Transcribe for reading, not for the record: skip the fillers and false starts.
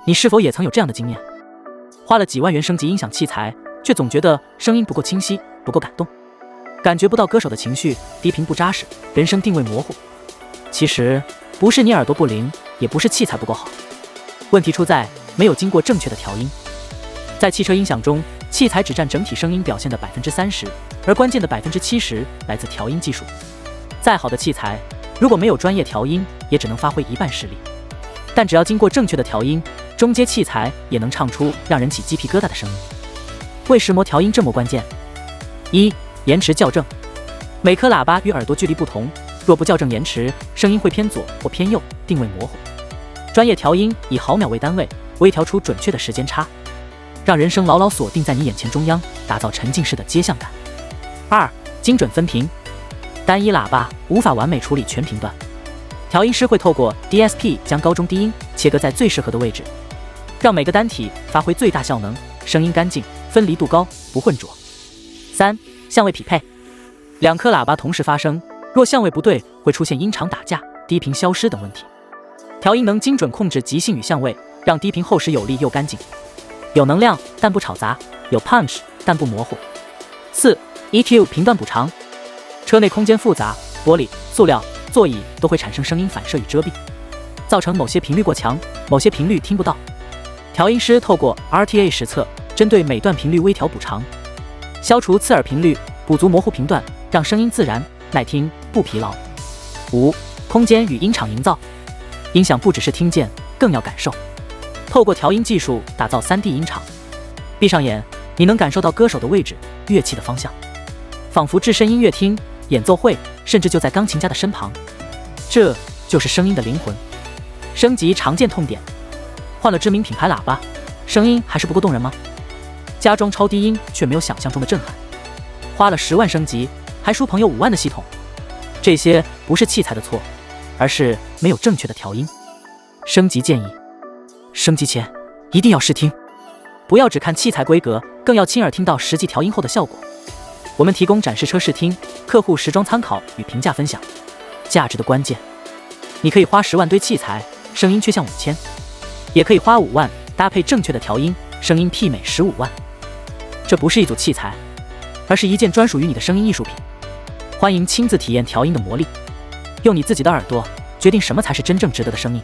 你是否也曾有这样的经验？花了几万元升级音响器材，却总觉得声音不够清晰，不够感动，感觉不到歌手的情绪，低频不扎实，人声定位模糊。其实不是你耳朵不灵，也不是器材不够好，问题出在没有经过正确的调音。在汽车音响中，器材只占整体声音表现的30%，而关键的70%来自调音技术。再好的器材，如果没有专业调音，也只能发挥一半实力。但只要经过正确的调音，中阶器材也能唱出让人起鸡皮疙瘩的声音。为什么调音这么关键？1. 延迟校正。每颗喇叭与耳朵距离不同，若不校正延迟，声音会偏左或偏右，定位模糊。专业调音以毫秒为单位，微调出准确的时间差，让人声牢牢锁定在你眼前中央，打造沉浸式的接像感。2. 精准分频。单一喇叭无法完美处理全频段，调音师会透过 DSP 将高中低音切割在最适合的位置，让每个单体发挥最大效能，声音干净，分离度高，不混浊。3. 相位匹配。两颗喇叭同时发声，若相位不对，会出现音场打架、低频消失等问题。调音能精准控制即兴与相位，让低频厚实有力又干净，有能量但不吵杂，有 punch 但不模糊。4. EQ 频段补偿。车内空间复杂，玻璃、塑料、座椅都会产生声音反射与遮蔽，造成某些频率过强，某些频率听不到。调音师透过 RTA 实测，针对每段频率微调补偿，消除刺耳频率，补足模糊频段，让声音自然、耐听、不疲劳。5. 空间与音场营造。音响不只是听见，更要感受。透过调音技术打造3D 音场，闭上眼，你能感受到歌手的位置、乐器的方向，仿佛置身音乐厅、演奏会，甚至就在钢琴家的身旁。这就是声音的灵魂。升级常见痛点。换了知名品牌喇叭，声音还是不够动人吗？加装超低音却没有想象中的震撼。花了10万升级，还输朋友5万的系统。这些不是器材的错，而是没有正确的调音。升级建议：升级前一定要试听，不要只看器材规格，更要亲耳听到实际调音后的效果。我们提供展示车试听、客户实装参考与评价分享。价值的关键，你可以花10万堆器材，声音却像5000，也可以花5万搭配正确的调音，声音媲美15万。这不是一组器材，而是一件专属于你的声音艺术品。欢迎亲自体验调音的魔力，用你自己的耳朵决定什么才是真正值得的声音。